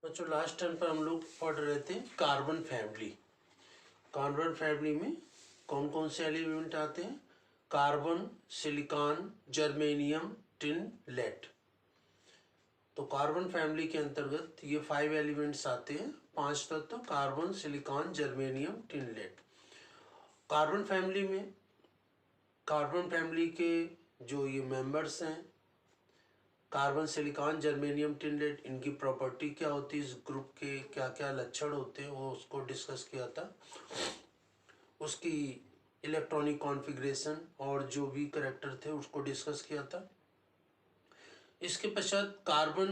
बच्चों last time पर हम लोग पढ़ रहे थे कार्बन फैमिली। कार्बन फैमिली में कौन कौन से एलिमेंट आते हैं? Carbon, silicon, germanium, tin, lead. तो कार्बन फैमिली के अंतर्गत ये 5 एलिमेंट्स आते हैं, 5 तत्व: carbon, silicon, germanium, tin, lead. Carbon family के जो ये मेंबर्स हैं, carbon, silicon, germanium, tin, lead, इनकी प्रॉपर्टी क्या होती है, इस ग्रुप के क्या क्या लक्षण होते हैं, वो उसको डिस्कस किया था। उसकी इलेक्ट्रॉनिक कॉन्फ़िगरेशन और जो भी करैक्टर थे उसको डिस्कस किया था। इसके पश्चात कार्बन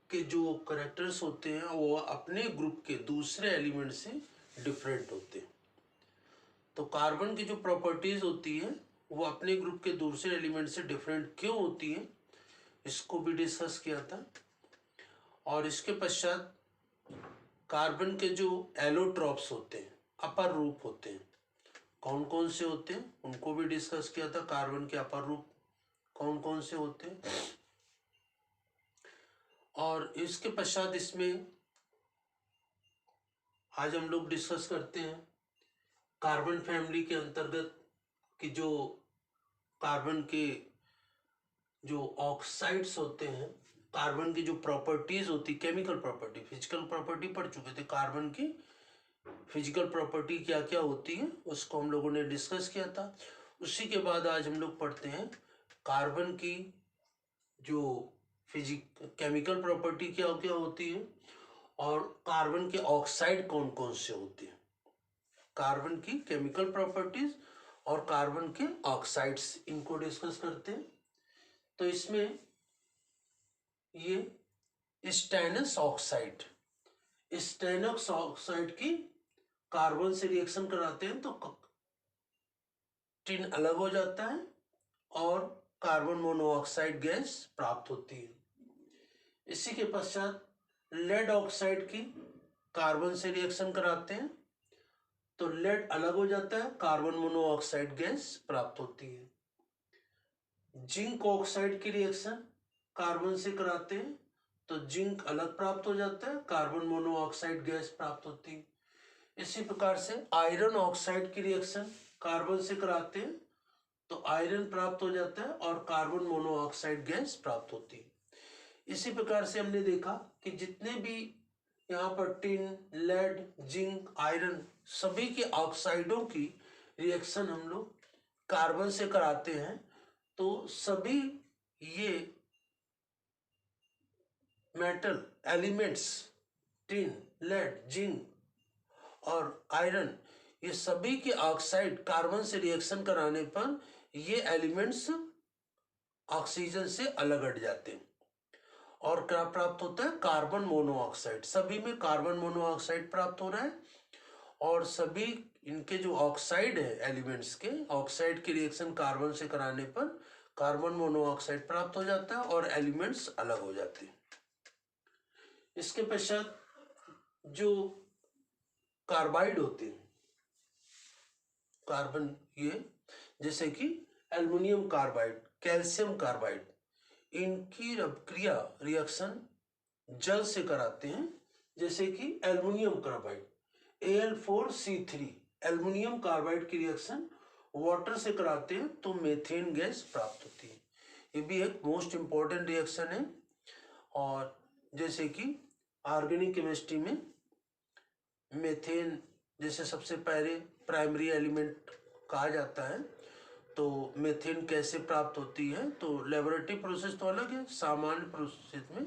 के जो करैक्टर्स होते हैं वो अपने ग्रुप के दूसरे एलिमेंट से डिफरेंट होते हैं। तो कार्बन की जो प्रॉपर्टीज होती है वो अपने ग्रुप के दूसरे एलिमेंट से डिफरेंट क्यों होती है, इसको भी डिस्कस किया था। और इसके पश्चात कार्बन के जो एलोट्रॉप्स होते हैं, अपर रूप होते हैं, कौन कौन से होते हैं उनको भी डिस्कस किया था। कार्बन के अपर रूप कौन कौन से होते हैं। और इसके पश्चात इसमें आज हम लोग डिस्कस करते हैं कार्बन फैमिली के अंतर्गत कि जो कार्बन के जो ऑक्साइड्स होते हैं, कार्बन की जो प्रॉपर्टीज होती, केमिकल प्रॉपर्टी, फिजिकल प्रॉपर्टी पढ़ चुके थे। कार्बन की फिजिकल प्रॉपर्टी क्या क्या होती है उसको हम लोगों ने डिस्कस किया था। उसी के बाद आज हम लोग पढ़ते हैं कार्बन की जो केमिकल प्रॉपर्टी क्या क्या होती है और कार्बन के ऑक्साइड कौन कौन से होते हैं। कार्बन की केमिकल प्रॉपर्टीज और कार्बन के ऑक्साइड्स, इनको डिस्कस करते हैं। तो इसमें ये स्टेनस ऑक्साइड की कार्बन से रिएक्शन कराते हैं तो टिन अलग हो जाता है और कार्बन मोनोऑक्साइड गैस प्राप्त होती है। इसी के पश्चात लेड ऑक्साइड की कार्बन से रिएक्शन कराते हैं तो लेड अलग हो जाता है, कार्बन मोनोऑक्साइड गैस प्राप्त होती है। जिंक ऑक्साइड की रिएक्शन कार्बन से कराते हैं तो जिंक अलग प्राप्त हो जाता है, कार्बन मोनोऑक्साइड गैस प्राप्त होती है। इसी प्रकार से आयरन ऑक्साइड की रिएक्शन कार्बन से कराते हैं तो आयरन प्राप्त हो जाता है और कार्बन मोनोऑक्साइड गैस प्राप्त होती है। इसी प्रकार से हमने देखा कि जितने भी यहाँ पर टिन, लेड, जिंक, आयरन, सभी के ऑक्साइडों की रिएक्शन हम लोग कार्बन से कराते हैं तो सभी ये metal elements, tin, lead, zinc और आयरन, ये सभी के ऑक्साइड कार्बन से रिएक्शन कराने पर ये एलिमेंट्स ऑक्सीजन से अलग हट जाते हैं और क्या प्राप्त होता है, कार्बन मोनोऑक्साइड। सभी में कार्बन मोनोऑक्साइड प्राप्त हो रहा है और सभी इनके जो ऑक्साइड है एलिमेंट्स के, ऑक्साइड की रिएक्शन कार्बन से कराने पर कार्बन मोनोऑक्साइड प्राप्त हो जाता है और एलिमेंट्स अलग हो जाते हैं। इसके पश्चात जो कार्बाइड होते हैं, कार्बन ये जैसे कि एल्युमिनियम कार्बाइड, कैल्शियम कार्बाइड, इनकी क्रिया रिएक्शन जल से कराते हैं। जैसे कि aluminium carbide Al4C3, aluminium carbide की रिएक्शन वाटर से कराते हैं तो मेथेन गैस प्राप्त होती है। ये भी एक मोस्ट इंपॉर्टेंट रिएक्शन है। और जैसे कि ऑर्गेनिक केमिस्ट्री में मेथेन जैसे सबसे पहले प्राइमरी एलिमेंट कहा जाता है, तो मेथेन कैसे प्राप्त होती है, तो लेबोरेटरी प्रोसेस तो अलग है, सामान्य प्रोसेस में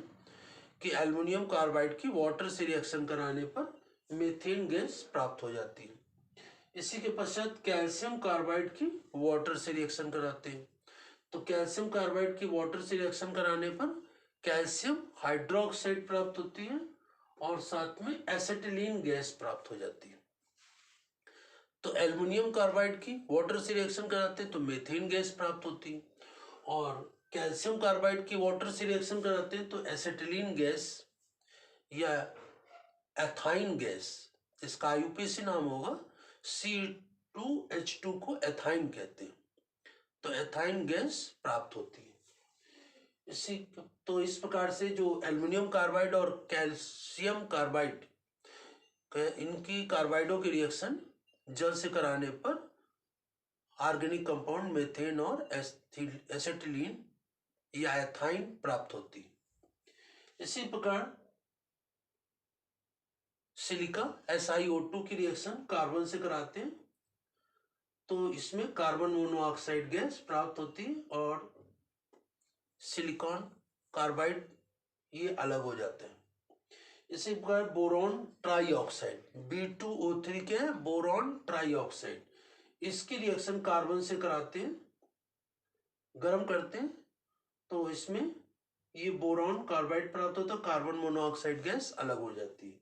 कि एल्युमिनियम कार्बाइड की वाटर से रिएक्शन कराने पर मेथेन गैस प्राप्त हो जाती है। इसी के पश्चात कैल्शियम कार्बाइड की वाटर से रिएक्शन कराते हैं तो कैल्शियम कार्बाइड की वाटर से रिएक्शन कराने पर कैल्शियम हाइड्रोक्साइड प्राप्त होती है और साथ में एसिटिलीन गैस प्राप्त हो जाती है। तो एल्युमिनियम कार्बाइड की वाटर से रिएक्शन कराते हैं तो मेथेन गैस प्राप्त होती है और कैल्शियम कार्बाइड की वाटर से रिएक्शन कराते हैं तो एसिटिलीन गैस या एथाइन गैस, इसका आईयूपीएसी नाम होगा C2H2 को एथाइन कहते हैं, तो एथाइन गैस प्राप्त होती है। इसी तो इस प्रकार से जो एल्युमिनियम कार्बाइड और कैल्शियम कार्बाइड, इनकी कार्बाइडों की रिएक्शन जल से कराने पर ऑर्गेनिक कंपाउंड मेथेन और एसिटिलीन या एथाइन प्राप्त होती। इसी प्रकार सिलिका SiO2 की रिएक्शन कार्बन से कराते हैं तो इसमें कार्बन मोनोऑक्साइड गैस प्राप्त होती है और सिलिकॉन कार्बाइड ये अलग हो जाते हैं। इसी प्रकार बोरॉन ट्राईऑक्साइड B2O3 क्या है? बोरॉन ट्राईऑक्साइड, इसकी रिएक्शन कार्बन से कराते हैं, गर्म करते हैं तो इसमें ये बोरॉन कार्बाइड प्राप्त होता है, कार्बन मोनोऑक्साइड गैस अलग हो जाती है।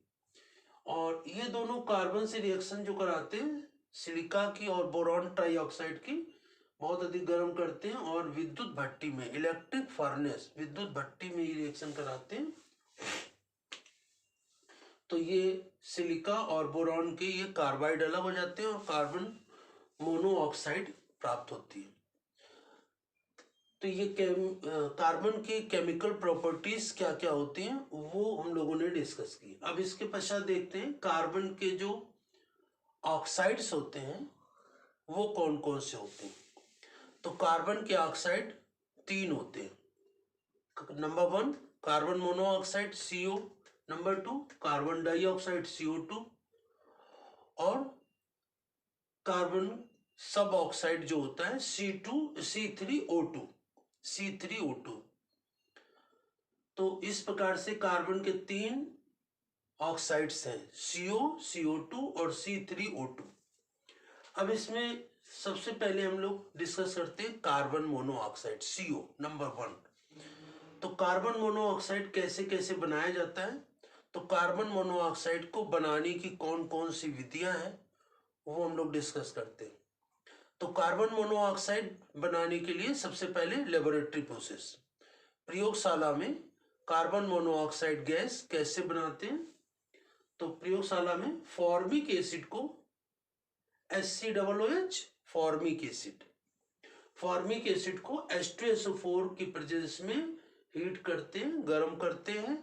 और ये दोनों कार्बन से रिएक्शन जो कराते हैं सिलिका की और बोरॉन ट्राईऑक्साइड की, बहुत अधिक गर्म करते हैं और विद्युत भट्टी में, इलेक्ट्रिक फर्नेस, विद्युत भट्टी में ये रिएक्शन कराते हैं तो ये सिलिका और बोरॉन के ये कार्बाइड अलग हो जाते हैं और कार्बन मोनोऑक्साइड प्राप्त होती है। तो ये कार्बन की केमिकल प्रॉपर्टीज क्या क्या होती हैं वो हम लोगों ने डिस्कस की। अब इसके पश्चात देखते हैं कार्बन के जो ऑक्साइड्स होते हैं वो कौन कौन से होते हैं। तो कार्बन के ऑक्साइड 3 होते हैं। Number 1 carbon monoxide CO, number 2 carbon dioxide CO2 और कार्बन सब ऑक्साइड जो होता है C3O2। तो इस प्रकार से कार्बन के 3 ऑक्साइड्स हैं, CO, CO2 और C3O2। अब इसमें सबसे पहले हम लोग डिस्कस करते हैं कार्बन मोनोऑक्साइड CO नंबर 1। तो कार्बन मोनोऑक्साइड कैसे कैसे बनाया जाता है, तो कार्बन मोनोऑक्साइड को बनाने की कौन कौन सी विधियां हैं वो हम लोग डिस्कस करते हैं। तो कार्बन मोनोऑक्साइड बनाने के लिए सबसे पहले लेबोरेटरी प्रोसेस, प्रयोगशाला में कार्बन मोनोऑक्साइड गैस कैसे बनाते हैं। तो प्रयोगशाला में फॉर्मिक एसिड को HCOOH, फॉर्मिक एसिड को H2SO4 की प्रेजेंस में हीट करते हैं, गर्म करते हैं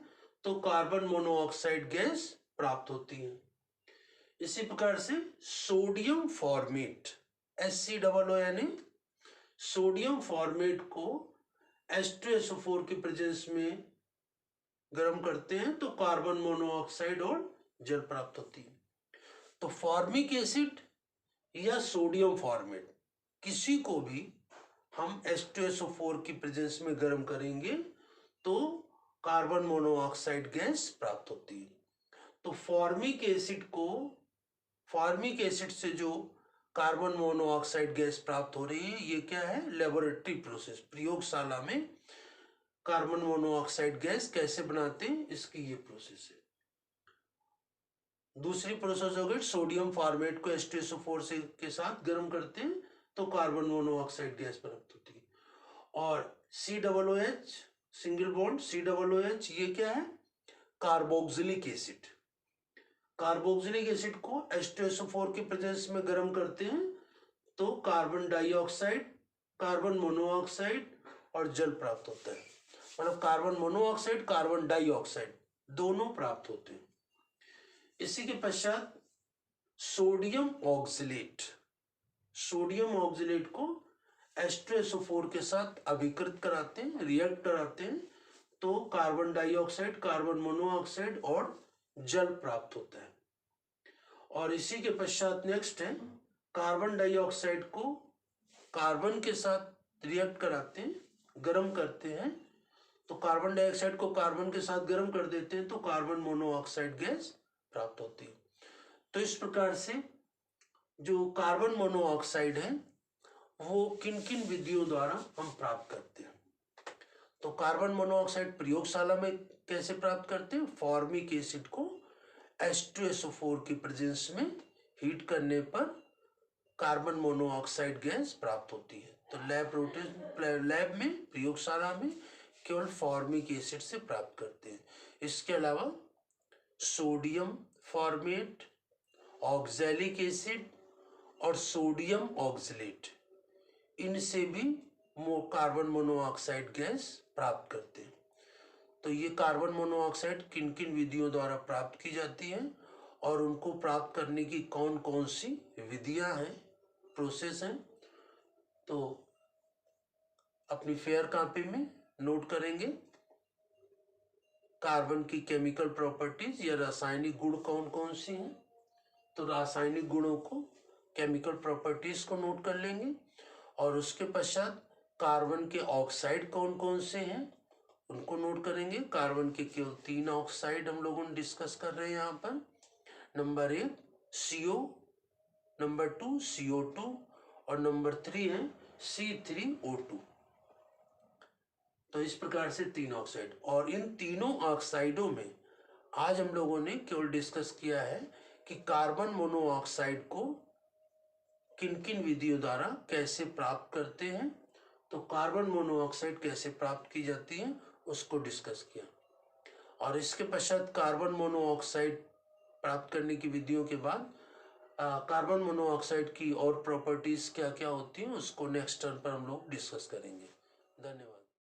तो कार्बन मोनोऑक्साइड गैस प्राप्त होती है। इसी प्रकार से sodium format HCOONA, sodium format को H2SO4 की प्रेजेंस में गर्म करते हैं तो कार्बन मोनोऑक्साइड और जल प्राप्त होती है। तो फॉर्मिक एसिड या सोडियम फॉर्मेट किसी को भी हम H2SO4 की प्रेजेंस में गर्म करेंगे तो कार्बन मोनोऑक्साइड गैस प्राप्त होती है। तो फॉर्मिक एसिड से जो कार्बन मोनोऑक्साइड गैस प्राप्त हो रही है ये क्या है? लेबोरेटरी प्रोसेस, प्रयोगशाला में कार्बन मोनोऑक्साइड गैस कैसे बनाते हैं इसकी ये प्रोसेस है। दूसरी प्रोसेस हो गई सोडियम फॉर्मेट को H2SO4 से के साथ गर्म करते हैं तो कार्बन मोनोऑक्साइड गैस प्राप्त होती है। और COOH, सिंगल बॉन्ड COOH, ये क्या है? कार्बोक्सिलिक एसिड, कार्बोक्सिलिक एसिड को H2SO4 के प्रेजेंस में गर्म करते हैं तो कार्बन डाइऑक्साइड, कार्बन मोनोऑक्साइड और जल प्राप्त होता है। मतलब कार्बन मोनोऑक्साइड, कार्बन डाइऑक्साइड दोनों प्राप्त होते हैं। इसी के पश्चात सोडियम ऑक्सलेट, सोडियम ऑक्सलेट को H2SO4 के साथ अभिकृत कराते हैं, रिएक्ट कराते हैं तो कार्बन डाइऑक्साइड, कार्बन मोनोऑक्साइड और जल प्राप्त होता है। और इसी के पश्चात नेक्स्ट है कार्बन डाइऑक्साइड को कार्बन के साथ रिएक्ट कराते हैं, गर्म करते हैं तो कार्बन डाइऑक्साइड को कार्बन के साथ गर्म कर देते हैं तो कार्बन मोनोऑक्साइड गैस प्राप्त होती है। तो इस प्रकार से जो कार्बन मोनोऑक्साइड है वो किन किन विधियों द्वारा हम प्राप्त करते हैं। तो कार्बन मोनोऑक्साइड प्रयोगशाला में कैसे प्राप्त करते हैं? फॉर्मिक एसिड को H2SO4 की प्रेजेंस में हीट करने पर कार्बन मोनोऑक्साइड गैस प्राप्त होती है। तो लैब में, प्रयोगशाला में केवल फॉर्मिक एसिड से प्राप्त करते हैं। इसके अलावा सोडियम फॉर्मेट, ऑक्सैलिक एसिड और सोडियम ऑक्सलेट, इनसे भी कार्बन मोनोऑक्साइड गैस प्राप्त करते हैं। तो ये कार्बन मोनोऑक्साइड किन किन विधियों द्वारा प्राप्त की जाती है और उनको प्राप्त करने की कौन कौन सी विधियां हैं, प्रोसेस हैं, तो अपनी फेयर कॉपी में नोट करेंगे। कार्बन की केमिकल प्रॉपर्टीज या रासायनिक गुण कौन कौन सी हैं, तो रासायनिक गुणों को, केमिकल प्रॉपर्टीज को नोट कर लेंगे। और उसके पश्चात कार्बन के ऑक्साइड कौन कौन से हैं उनको नोट करेंगे। कार्बन के केवल 3 ऑक्साइड हम लोगों ने डिस्कस कर रहे हैं यहाँ पर। नंबर 1 CO, नंबर 2 CO2 और नंबर 3 है C3O2। तो इस प्रकार से 3 ऑक्साइड, और इन तीनों ऑक्साइडों में आज हम लोगों ने केवल डिस्कस किया है कि कार्बन मोनोऑक्साइड को किन किन विधियों द्वारा कैसे प्राप्त करते हैं। तो कार्बन मोनोऑक्साइड कैसे प्राप्त की जाती है उसको डिस्कस किया, और इसके पश्चात कार्बन मोनोऑक्साइड प्राप्त करने की विधियों के बाद कार्बन मोनोऑक्साइड की और प्रॉपर्टीज क्या क्या होती हैं उसको नेक्स्ट टर्न पर हम लोग डिस्कस करेंगे। धन्यवाद।